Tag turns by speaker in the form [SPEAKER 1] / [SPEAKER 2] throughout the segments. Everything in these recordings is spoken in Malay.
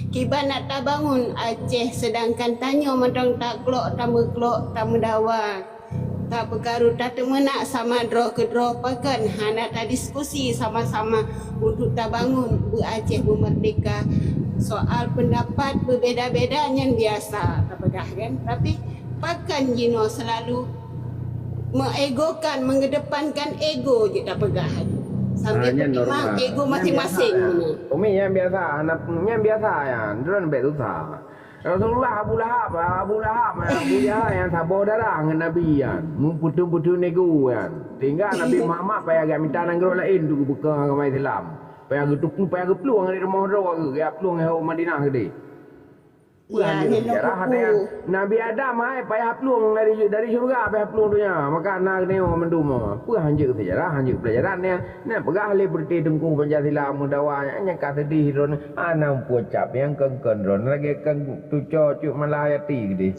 [SPEAKER 1] Kiban nak tak bangun Aceh sedangkan tanya madang tak kelok tamu dawa. Tak bergaru tak temenak sama draw ke draw pakan. Hana tak diskusi sama-sama untuk tak bangun Aceh bermerdeka. Soal pendapat berbeza-beza yang biasa tak pegah kan. Tapi pakan Jino selalu mengegokan, mengedepankan ego je tak pegah. Sambil pertimbang ego masing-masing.
[SPEAKER 2] Umi yang biasa, yang biasa ya, drone betul. Rasulullah Abu Lahab yang sabar darah dengan Nabi kan. Putu-putu nego kan. Tinggal Nabi Muhammad payah agak minta negara lain tu buka agama Islam. Payah agak peluang dari rumah roh ke peluang yang Madinah ke dia.
[SPEAKER 1] Ya,
[SPEAKER 2] Nabi Adam payah peluang dari syurga payah peluang dunia. Maka nak neo menduma. Apa hanya sejarah, hanya pelajaran yang nak pegah le berti tengku Pancasila mudawanya nya ka sedih ron anam pocap yang kengken ron lagi keng tuco cuk malayati gede.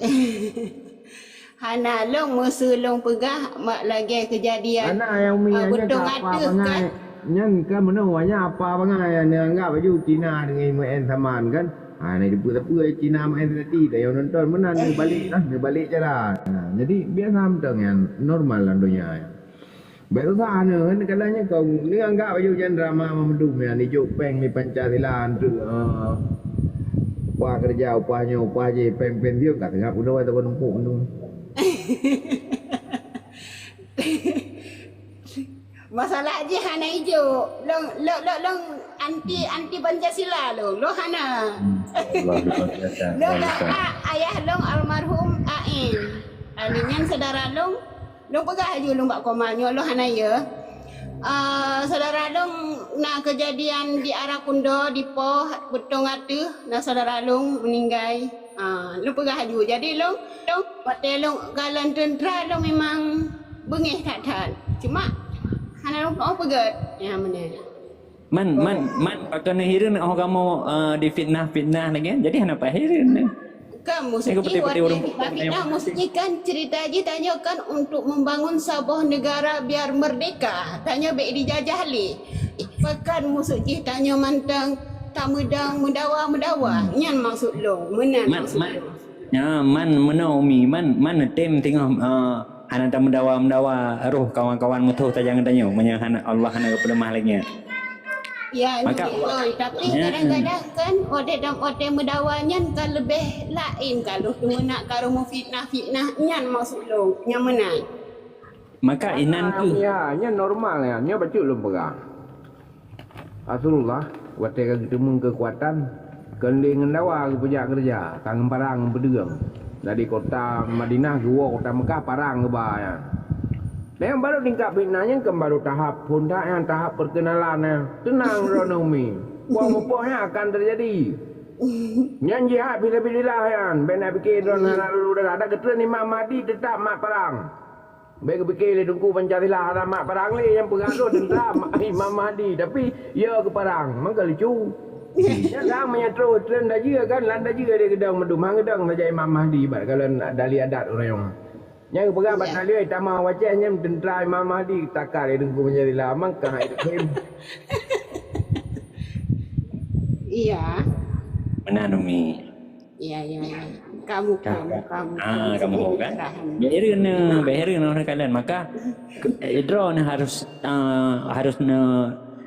[SPEAKER 1] Hana long musulong pegah mak lagi kejadian.
[SPEAKER 2] Anak yang umi
[SPEAKER 1] betung ada kan.
[SPEAKER 2] Yang kan menawanya apa bangai yang anggap baju Cina dengan MN saman kan. Ni apa Cina main tadi dah yang nonton mana dia balik lah, dia balik cara. Jadi biasa betul yang normal lah dunia. Baru sana kan kalanya kau ni anggap baju jangan drama memedum ya ni jopeng ni Pancasila tu. Upah kerja upahnya upah je pen dia kat tengah udah ataupun numpuk tu.
[SPEAKER 1] Masalah je hana hijau. Long anti Pancasila lo hana. Long ayah long almarhum Ain. Alinyan saudara long pegah aja long bak komanyo lo hana ya. Saudara long nak kejadian di arah Kundo di Poh betong atu na saudara long meninggal. Long pegah aja. Jadi long pakai long galan tentera long memang bengih tak. Cuma hana long pegat. Ya mana.
[SPEAKER 3] Man pakai hirin orang kamu difitnah lagi. Jadi hana apa hirin?
[SPEAKER 1] Kamu mesti kan cerita aja tanyakan untuk membangun sebuah negara biar merdeka. Tanya baik dijajah li. Pakan musuh je tanya mantang tak medang mendawa. Nyan maksud lo. Menan maksud lo.
[SPEAKER 3] Ya man menaumi man tem tengok hana tak mendawa roh kawan-kawan mutuh tak jangan tanya. Menya Allah hana kepada mahalnya.
[SPEAKER 1] Ya, maka, tapi kadang-kadang kan order mendawanya kan lebih lain kalau nak kalau mau fitnah nyan maksud lo yang mana?
[SPEAKER 3] Maka inan tu
[SPEAKER 2] ya normal ya nya baca lu pegang Rasulullah wate ketemu kekuatan kending dawa kerja tangan parang berdegang dari kota Madinah ke kota Mekah parang ke ya. Yang baru tingkat fitnahnya kan baru tahap pundak yang tahap perkenalan tenang Ronomi. Buah-buahnya akan terjadi. Yang jihad bila-bila yang benar fikir udah ada keturunan Imam Mahdi tetap mak perang. Baik fikir tunggu Pancasila ada mak perang le yang pengaruh tentang Imam Mahdi tapi ya ke perang mangga lucu. Yang ramai yang terus trend dah juga kan landa juga dia gedang medum gedang saja Imam Mahdi bar kalau dali adat orang yang yang pegang batalion tamah wajahnya tentera Imam Mahdi takar dia tunggu menjadi lama kah itu klaim.
[SPEAKER 1] Iya.
[SPEAKER 3] Mana Umi?
[SPEAKER 1] Iya. Kamu.
[SPEAKER 3] Kamu kan? Beherin orang kalian maka drone harus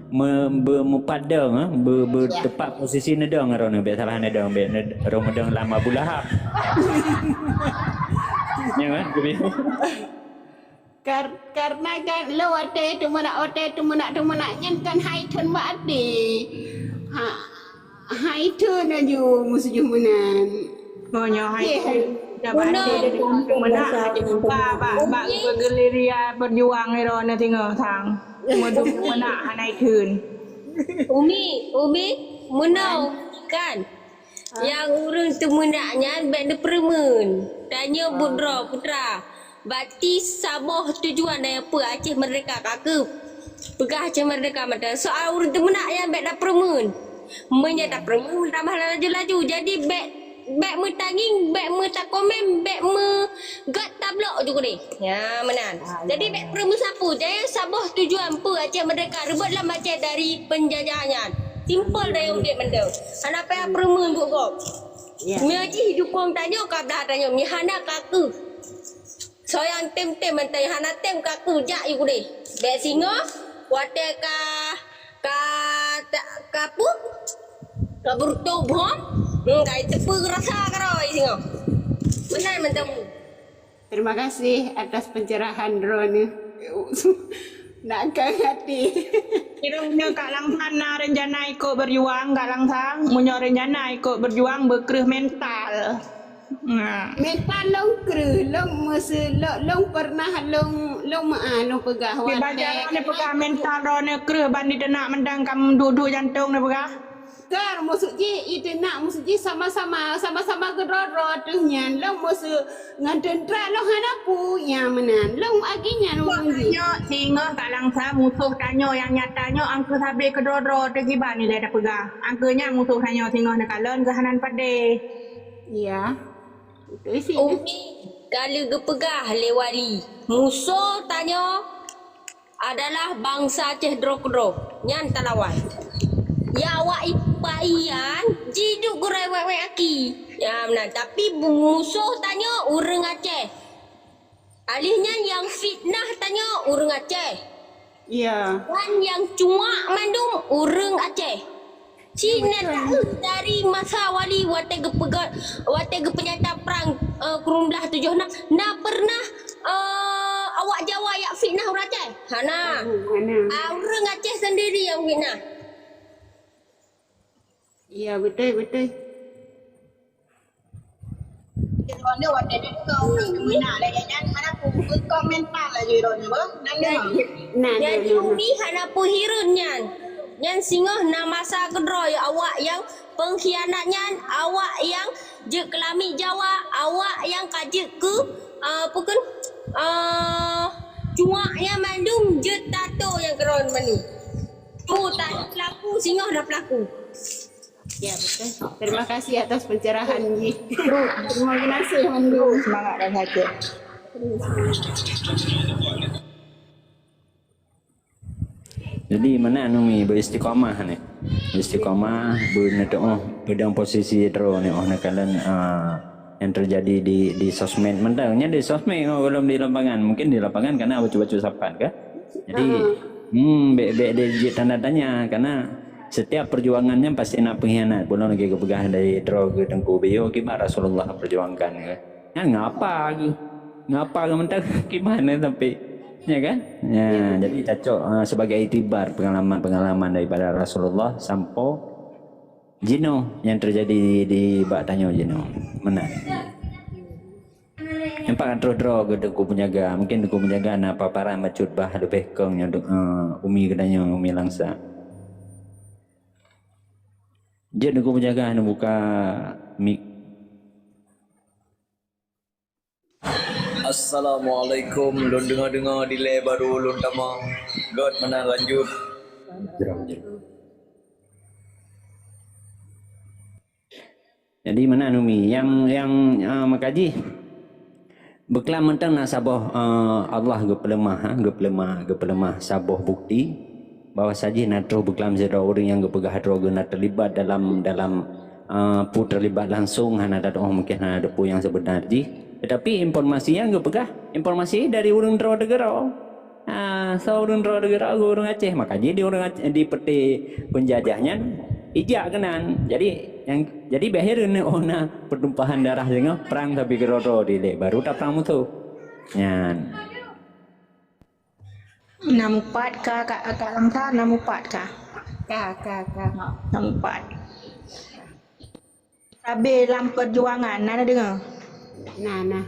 [SPEAKER 3] mempadang bertepat posisi nedang orang biasa salah nedang Ramadan lama Abu Lahab. Ya kan?
[SPEAKER 1] Karena kan lo ada itu mana nyan kan haitun mati. Haitun aja musuh jumunan.
[SPEAKER 4] Monyo haitun. Dapat ada mana bak bergeliria berjuang ero na tinggal tang. Madu mana haitun.
[SPEAKER 5] Umi menau kan. Yang urang temenaknya benda permen. Tanya Budra Putra. Bati saboh tujuan apa Aceh Merdeka kakep. Pegah Aceh Merdeka mata. Soal urang temenak yang benda permen. Menyata permen tambah laju-laju. Jadi bek metanging, bek metakomen, bek gat tablok juga ni. Ya menan. Jadi bek permen sapu. Jadi saboh tujuan apa Aceh Merdeka. Rebutlah Aceh dari penjajahannya. Simple dah yang dia benda. Hana payah permen buat kau.
[SPEAKER 1] Ya.
[SPEAKER 5] Mi haji dukung tanya kau dah tanya mi hana kaku. So yang tem mentai hana tem kaku jak you deh. Bek singa wate ka pu ka burto bom. Kai tepu rasa karoi singa. Benar mentamu.
[SPEAKER 1] Terima kasih atas pencerahan drone. Nakkan hati.
[SPEAKER 4] Kiranya Kak Lang Thang rencana ikut berjuang Kak Lang Thang, punya rencana ikut berjuang berkerah mental. Nah,
[SPEAKER 1] Mental long kru, long masa long pernah long long pegah
[SPEAKER 4] di bajaran ni pegah mental rone kerah bandi nak mendang kam dua jantung ni pegah.
[SPEAKER 1] Kar maksud je itu nak maksud je sama-sama gedoro tu nyan long maksud nganten tra long hanapu yang menan long aginya long ji.
[SPEAKER 4] Tanya singa Kak Lang Thang musuh tanya yang nyatanya angka habis kedoro tegi bani le dah pegah. Angkanya musuh tanya singa nak kalen kehanan pade.
[SPEAKER 1] Ya. Itu isi.
[SPEAKER 5] Umi kalau gepegah lewali. Musuh tanya adalah bangsa Aceh Dro-Dro. Nyan talawan. Ya awak ipaian jiduk gurai wek aki. Ya benar. Tapi musuh tanya orang Aceh. Alihnya yang fitnah tanya orang Aceh.
[SPEAKER 1] Ya.
[SPEAKER 5] Dan yang cuma mandum orang Aceh. Cina dari masa wali wate penyata perang kerumlah 7 nak pernah awak Jawa yang fitnah orang Aceh. Hana. Orang Aceh sendiri yang fitnah.
[SPEAKER 1] Ya betul.
[SPEAKER 4] Kerana wadah dia kau nak lah jangan mana pun komentar lah je ron apa.
[SPEAKER 1] Nah.
[SPEAKER 5] Jadi umi hana puhirun nyan. Nyan singoh na masa kedroy awak yang pengkhianatnya, awak yang je kelami Jawa, awak yang kajik ke pukun cuaknya mandum je tato yang keron manu. Tu tak pelaku singoh dah pelaku.
[SPEAKER 1] Ya betul. Terima kasih atas pencerahan Ji. Terima kasih Mandu.
[SPEAKER 4] Semangat dan sakit.
[SPEAKER 3] Jadi mana numi beristiqamah ni. Beristiqamah berdang posisi terus ni kalian yang terjadi di sosmed. Mentangnya di sosmed belum di lapangan. Mungkin di lapangan karena baca-baca sapat kan. Jadi bek dia tanda tanya karena setiap perjuangannya pasti nak pengkhianat. Belum lagi kepegah dari droga Tengku Bio gimana Rasulullah perjuangkan ke. Kan ngapa ke mentang gimana tapi ya kan? Ya, jadi cocok sebagai itibar pengalaman daripada Rasulullah sampai Jino yang terjadi di bak tanyo Jino. Mana? Nampak terus-terus ke Tengku Penjaga. Mungkin Tengku Penjaga nak paparan macut bah lebih kongnya umi kedanya umi langsa. Dia Tengku Penjaga nak buka mic.
[SPEAKER 6] Assalamualaikum. Lun dengar delay baru lun tamang. God mana lanjut.
[SPEAKER 3] Jadi mana Numi yang makaji beklam mentang nak sabah Allah gepelemah sabah bukti bahawa saja nak terus beklam zero orang yang gepegah droga nak terlibat dalam pu terlibat langsung hana ada mungkin hana ada pu yang sebenarnya. Tetapi informasi yang gepegah informasi dari orang Dro-Degero. So orang Dro-Degero orang Aceh makanya di orang Aceh, di peti penjajahnya ijak kenan. Jadi bahirin ona pertumpahan darah dengan perang tapi Geroro di baru tak perang musuh. Nyan.
[SPEAKER 4] 64 kah Kak Lang Thang 64 kah?
[SPEAKER 1] Kak.
[SPEAKER 4] 64. Habis dalam perjuangan ada dengar?
[SPEAKER 1] Nah.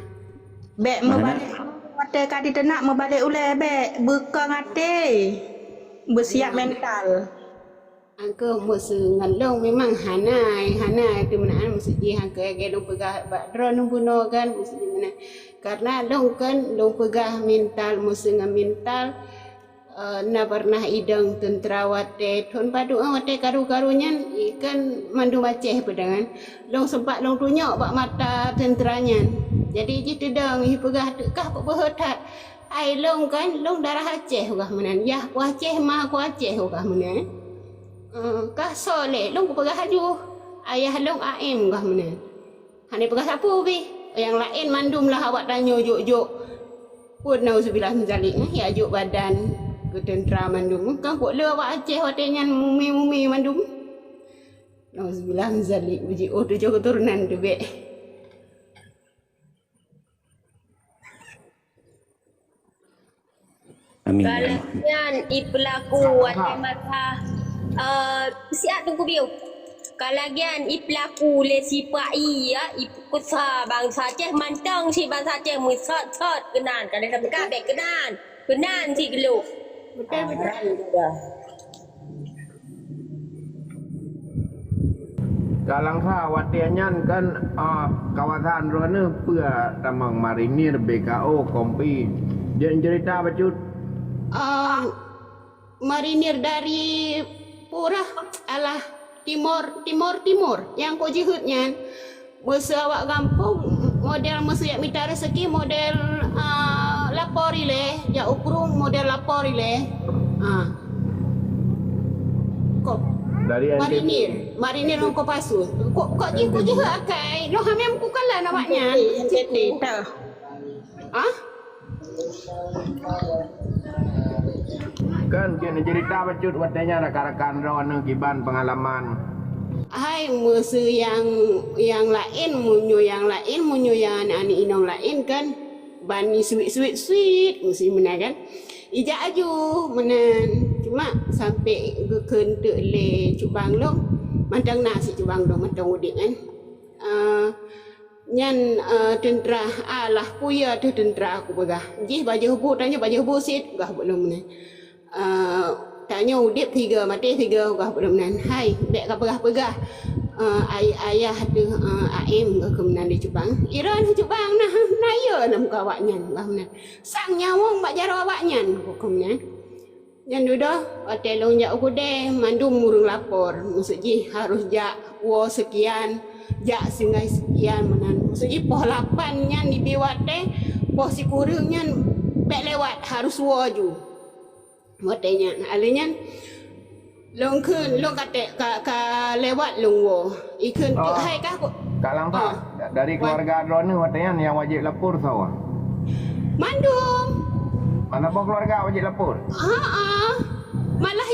[SPEAKER 4] Bek membalik mata kadi tenak membalik ulai bek bekang hati. Bersiap mental.
[SPEAKER 1] Angka musuh ngalong memang hana itu mana musuh je angka long pegah bakdro nung buno kan musuh di mana karena long pegah mental musuh ngan mental na pernah idang tentera wate thon padu wate karu-karunya ikan mandu Aceh pedangan long sempat long tunjuk bak mata tenteranya jadi je tedang hi pegah dekah pak berhetat ai long kan long darah Aceh kah menan ya ku Aceh mah ku Aceh kah menan Kah soleh long ku pegah haju. Ayah long aim kah mana? Hane pegah sapu bi. Yang lain mandum lah awak tanya juk-juk. Pun nauzubillah min zalik ya juk badan ketentera mandum. Kan pok le awak Aceh watenyan mumi-mumi mandum. Nauzubillah min zalik uji tu jo keturunan tu be.
[SPEAKER 3] Amin.
[SPEAKER 5] Kalian ipelaku ada masa siap tunggu biu. Kalagian ipelaku le sipai ya ipusa bangsa Aceh mantang si bangsa Aceh musat kenan kalau dah bekak bek kenan si geluk.
[SPEAKER 1] Betul.
[SPEAKER 2] Kalang ha watianyan kan kawasan rona pua tamang marinir BKO kompi. Jangan cerita bacut.
[SPEAKER 1] Marinir dari Pura alah timur yang kau jihutnya masa awak kampung model masa yak minta rezeki model lapor ile ya ukurung model lapor ile kok
[SPEAKER 2] Dari
[SPEAKER 1] marinir long kau pasu kok jihut akai lo hamem ku kala namanya
[SPEAKER 4] Cerita.
[SPEAKER 2] kan kena cerita bacut watanya rakan-rakan rona kiban pengalaman.
[SPEAKER 1] Hai masa yang lain munyo yang anak inong lain kan bani sweet mesti mana kan ijak aju menan cuma sampai ke kentek le cuk banglong mantang nasi cuk banglong mantang udik kan nyan tentera alah puya tu tentera aku pegah jih baju hubu tanya baju hubu sit gah belum ni tanya udip 3 mati 3 gah belum nan hai dek ka pegah ayah tu aim ke kemenan di Jepang Iran Jepang nah naya nam ka awaknya gah menan sang nyawong bak jaro awaknya kemenan yang duda hotel jak kude mandum murung lapor maksud ji harus jak wo sekian jak singai sekian menan maksud ji poh 8 nyan di biwate poh si kurung nyan bek lewat harus wo ju motenya alinya long kun long kate ka lewat long wo ikun tu hai ka
[SPEAKER 2] Kalang ha dari keluarga rona watanya yang wajib lapor sawa.
[SPEAKER 1] mandum
[SPEAKER 2] Mana pun keluarga wajib lapor.
[SPEAKER 1] Malah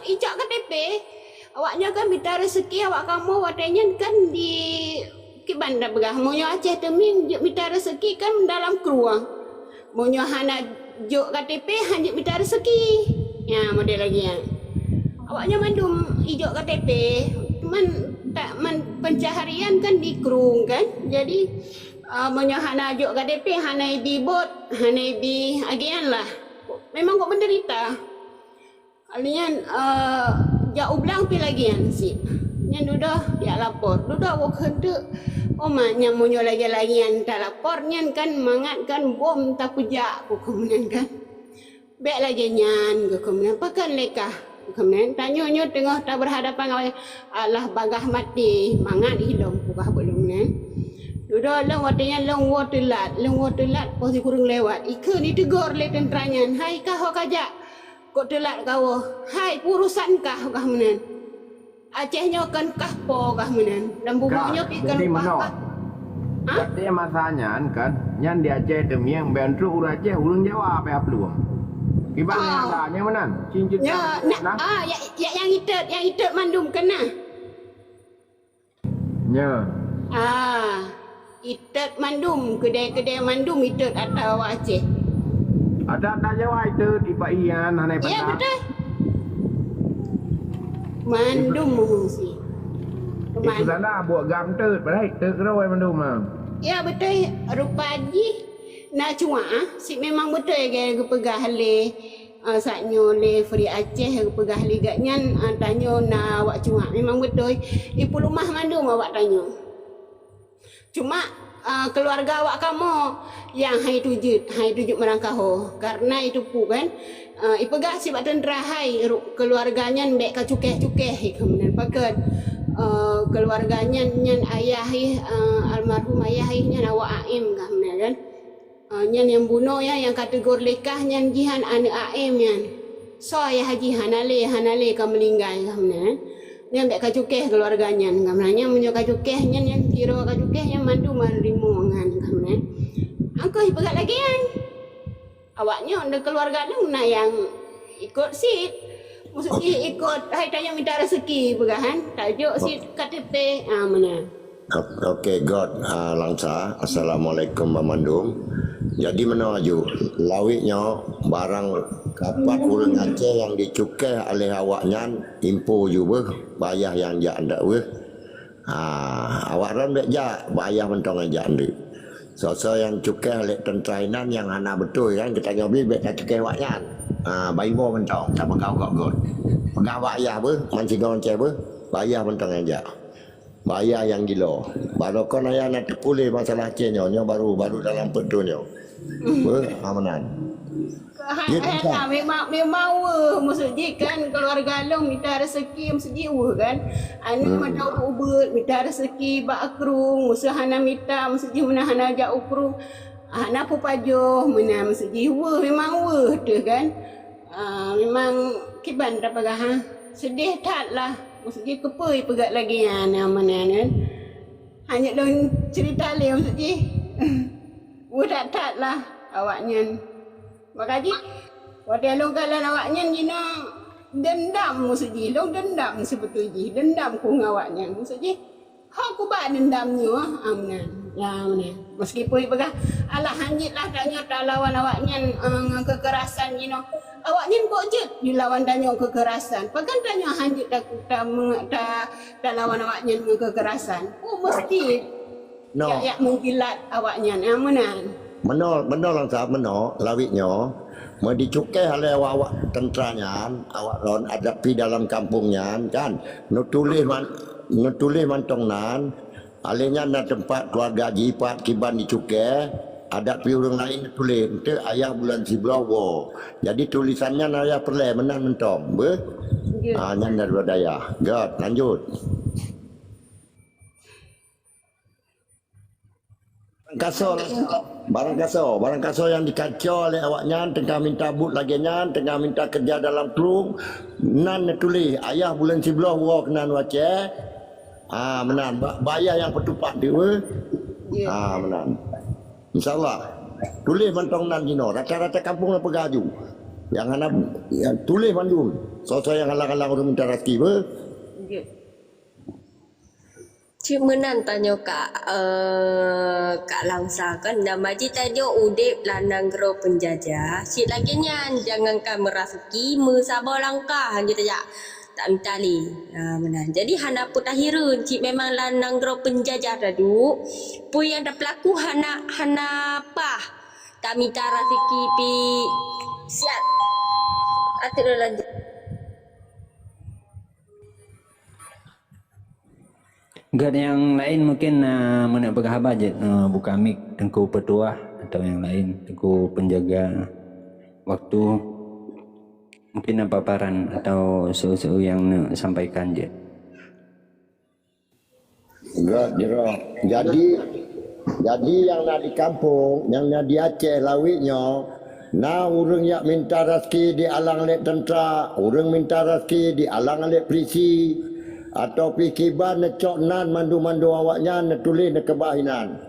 [SPEAKER 1] ijak KTP. Awaknya kan minta rezeki awak kamu watanya kan di Kibanda begah. Monyo Aceh teming minta rezeki kan dalam keruang. Monyo hana juk KTP hanya minta rezeki. Ya model lagi ya. Awaknya mandum ijak KTP. Cuman tak pencaharian kan di kerung kan. Jadi monyo hana juk KTP hana di bot hana di agian lah. Memang kok menderita. Alian ja ublang pi lagian si. Nyan dudah ya lapor. Dudah wo kende. Oma nya monyo lagian tak lapor nyan kan mangat kan bom tak puja ku kemudian kan. Bek lagi nyan ke kemudian pakan lekah. Kemudian tanya tengah tak berhadapan awak Allah bagah mati mangat hidup buka belum ni. Duda long watanya long telat posi kurang lewat. Ika ni tegur le tenteranya. Hai kah ho kajak. Kok telat kau? Hai urusan kah menan. Acehnya kan kah po kah menan. Dan bubuknya ikan apa?
[SPEAKER 2] Berarti masanya kan nyan di Aceh demiang bentuk urang Aceh urang Jawa apa peluang. Kiban yang adanya menan. Cincin
[SPEAKER 1] ya yang itet mandum kena.
[SPEAKER 2] Ya.
[SPEAKER 1] Itet mandum kedai mandum itet atau Aceh.
[SPEAKER 2] Ada Jawa itu di Pak Ian hanai
[SPEAKER 1] Ya betul. Mandum mengungsi.
[SPEAKER 2] Itu sana buat gam tet, baik tet keroi mandum lah.
[SPEAKER 1] Ya betul. Rupa ji nak cuma si memang betul ke pegah le saknyo le Free Aceh ke pegah le gatnyan tanya na awak cuma memang betul. Ipu rumah mandum awak tanya. Cuma keluarga awak kamu yang hai tujut merangkah karena itu pu kan ipegah si badan rahai keluarganya mbek ka cukeh kemudian paket keluarganya nyan ayah almarhum ayah nyan awak aim kan nyan yang bunuh ya yang kategori lekah nyan jihan anak aim nyan ya haji hanale ka melinggai kamna. Nya ambek kacukeh keluarganya kamna menyo kacukehnya yang kira kacukehnya mandu marimo ngan kamna. Angko ibagat lagi kan. Awaknya ada keluarga nak yang ikut sit. Maksudnya ikut hai tanya minta rezeki begahan. Tajuk sit KTP mana.
[SPEAKER 7] Okey, God langsa. Assalamualaikum Mamandum. Jadi menaju lawiknya barang kapat urang Aceh yang dicukai oleh awaknya impo juga bayar yang jak ndak weh. Awak ram dak jak bayar mentong jak ndak. So yang cukai oleh tentrainan yang hana betul kan kita nyobi bet cukai awaknya. Bayi mo mentong tak kau kok God. Pegang bayar ber mancing orang Aceh ber bayar mentong jak. Bayar yang gila. Baru kau ayah nak terpulih masalah Acehnya baru dalam petunnya. Amanan.
[SPEAKER 1] Memang maksudnya kan keluarga long minta rezeki maksudnya kan. Anu mana ubud minta rezeki ba akrung usahana minta maksudnya menahan aja ukrung. Ana pupajo mana maksudnya memang tu kan. Memang kiban dapat sedih tak lah. Maksudnya kepui pegat lagi mana kan. Hanya long cerita le maksudnya. Tak lah awaknya. Makanya wadah long kalan awaknya jina dendam maksudnya long dendam sebetulnya dendam ku ngawaknya maksudnya aku ba dendamnya amnan ya mana meskipun begah alah hanjit lah tanya tak lawan awaknya kekerasan jina awaknya kok je dilawan tanya kekerasan pakan tanya hanjit tak lawan awaknya kekerasan mesti ya mengkilat awaknya amanan
[SPEAKER 7] Menol lang sa lawiknya mau dicukai oleh awak tentranya awak ron adapi dalam kampungnya kan nutulis mantong nan alihnya na tempat keluarga jipat kiban dicukai ada piurang lain tulis itu ayah bulan Siblawo jadi tulisannya ayah perle menan mentong be nyan daripada ayah God lanjut. Barang kasar yang dikacau oleh awaknya tengah minta but lagi nya tengah minta kerja dalam krung nan tulis ayah bulan sebelah wak nan wace menan bayar yang petupak dia menan insyaallah tulis mantong nan jino rata-rata kampung lah pegaju yang anak yang tulis manjung so yang halang-halang orang minta rezeki be
[SPEAKER 5] Cik Menan tanya Kak Langsa kan nama Cik tanya udip lanang gero penjajah. Cik lagi nyan jangankan merasuki sabar langkah hanya tak minta li. Menan. Jadi hana pun takhirun Cik memang lanang gero penjajah tadu. Pun yang dah pelaku hana pah. Tak minta rezeki pi siap. Atuk lanjut.
[SPEAKER 3] Gak yang lain mungkin mana berkhabar je buka mik tengku petua atau yang lain tengku penjaga waktu mungkin apa paparan atau sesuatu yang sampaikan je.
[SPEAKER 7] Enggak jadi yang nak di kampung yang nak di Aceh lawiknya urang yang minta rezeki di alang lek tentera urang minta rezeki di alang lek polisi atau pikiban necok nan mandu-mandu awaknya netulis nekebahinan.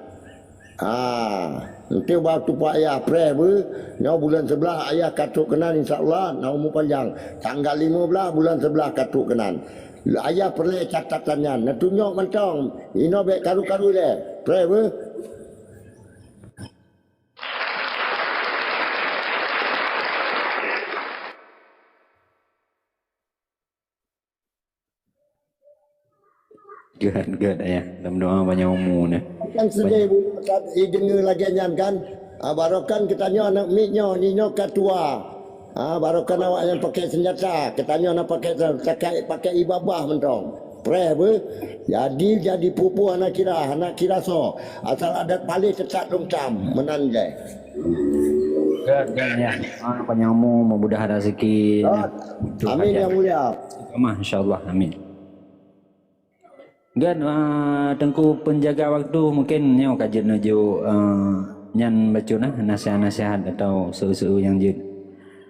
[SPEAKER 7] Nanti waktu pak ayah pre bulan 11 ayah katuk kenan insyaallah umur panjang. Tanggal 15 bulan 11 katuk kenan. Ayah perlu catatannya netunyok mentong. Ino bek karu-karu le. Pre
[SPEAKER 3] Good ya. Dalam doa banyak umur ni.
[SPEAKER 7] Kan sedih bulu kat dengar lagi nyan kan. Barokan kitanya anak miknya ninyo katua. Barokan awak yang pakai senjata. Kitanya nak pakai ibabah mentong. Pre jadi pupu anak kira so. Asal adat paling tetap dongcam menanjai.
[SPEAKER 3] Good ya. Banyak umur mudah rezeki.
[SPEAKER 7] Amin yang mulia.
[SPEAKER 3] Insyaallah amin. Gan tengku penjaga waktu mungkin nyo kajet nuju nyan baca nasihat-nasihat atau sesuatu yang jid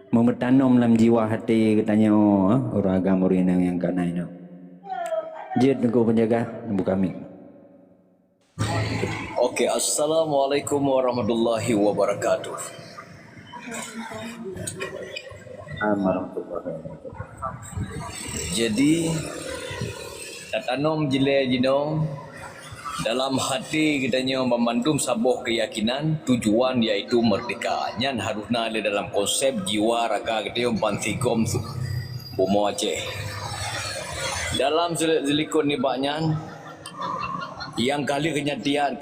[SPEAKER 3] Membertanam dalam jiwa hati katanya orang agama orang yang kana ini. Jid aku penjaga buka mic.
[SPEAKER 6] Okey, Assalamualaikum warahmatullahi wabarakatuh. Jadi tatanum jile jino dalam hati kitanya memandum sabuh keyakinan tujuan iaitu merdeka. Nyan harusna ada dalam konsep jiwa raga kita yang bantikom Bomo Aceh. Dalam zelikun ni baknyan yang kali kejadian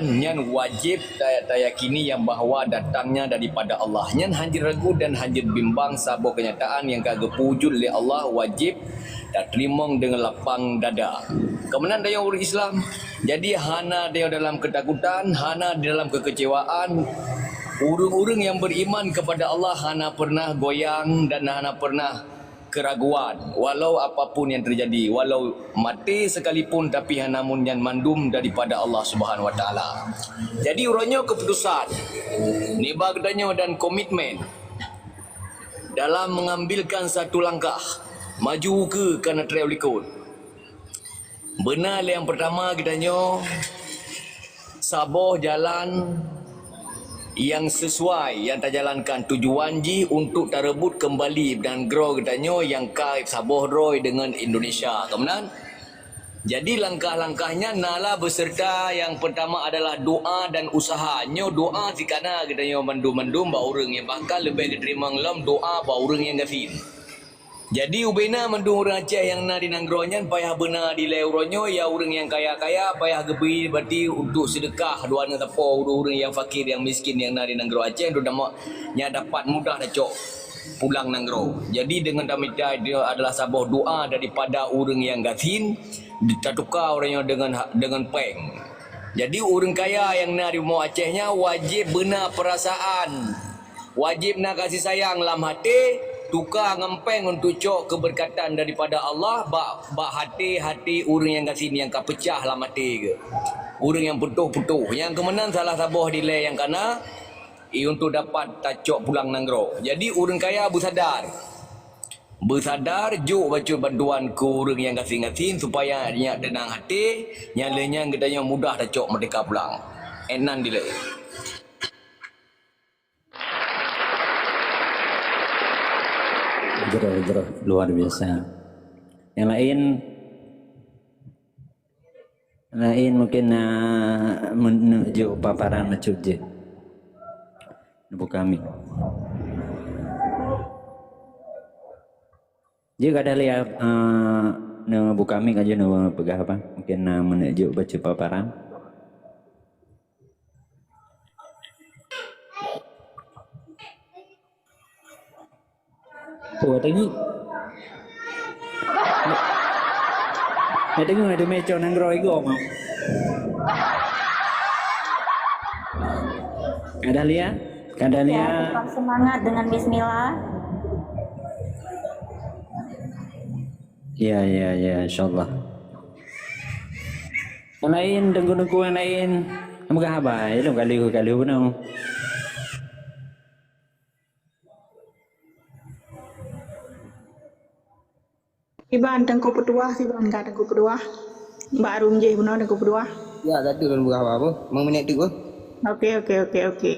[SPEAKER 6] nyan wajib tayakini yang bahawa datangnya daripada Allah. Nyan hanjir ragu dan hanjir bimbang sabuh kenyataan yang kagak pujud oleh Allah wajib tak terima dengan lapang dada. Kemudian dia orang Islam. Jadi hana dia dalam ketakutan, hana dalam kekecewaan. Orang-orang yang beriman kepada Allah hana pernah goyang dan hana pernah keraguan walau apapun yang terjadi, walau mati sekalipun tapi namun yang mandum daripada Allah Subhanahu Wa Taala. Jadi urangnya keputusan nibagdanya dan komitmen dalam mengambilkan satu langkah maju ke kana traulikun. Benar yang pertama kitanya saboh jalan yang sesuai yang terjalankan tujuan ji untuk terebut kembali dan grow katanya yang kait saboh roy dengan Indonesia. Kemudian jadi langkah-langkahnya nala beserta yang pertama adalah doa dan usahanya. Doa tikana katanya mandum-mandum ba urang yang bakal lebih diterima ngelam doa ba urang yang gafin. Jadi ubena mandung orang Aceh yang na di nanggronya payah benar di leuronyo ya orang yang kaya-kaya payah gebi berarti untuk sedekah dua dengan tapo orang yang fakir yang miskin yang na di nanggro Aceh tu nya dapat mudah dah cok pulang nanggro. Jadi dengan damita dia adalah sabuh doa daripada orang yang gafin ditukar orangnya dengan peng. Jadi orang kaya yang na di rumah Acehnya wajib benar perasaan. Wajib nak kasih sayang dalam hati. Tukar ngempeng untuk cok keberkatan daripada Allah bak hati-hati orang yang kasih yang kapecah lah mati ke. Orang yang putuh-putuh. Yang kemenang salah sabuh delay yang kana untuk dapat tacok pulang nanggro. Jadi orang kaya bersadar juk baca bantuan ke orang yang kasih-kasih supaya dia tenang hati, nyalanya katanya mudah tacok merdeka pulang. Enan delay.
[SPEAKER 3] Jero luar biasa. Yang lain mungkin menuju paparan masjid buka kami. Jika ada lihat buka kami aja pegah apa? Mungkin menuju baca paparan. Tengok ada meja nanggro itu mau. Ada lihat?
[SPEAKER 8] Tetap semangat dengan bismillah.
[SPEAKER 3] Ya, insyaallah. Yang lain, tengku-tengku yang lain. Apa khabar? Itu kali pun.
[SPEAKER 4] Iban tengku petua si ban ka tengku petua. Mbak Arum je benar tengku petua.
[SPEAKER 2] Ya, satu kan buka apa? Mengenai tu.
[SPEAKER 4] Okey.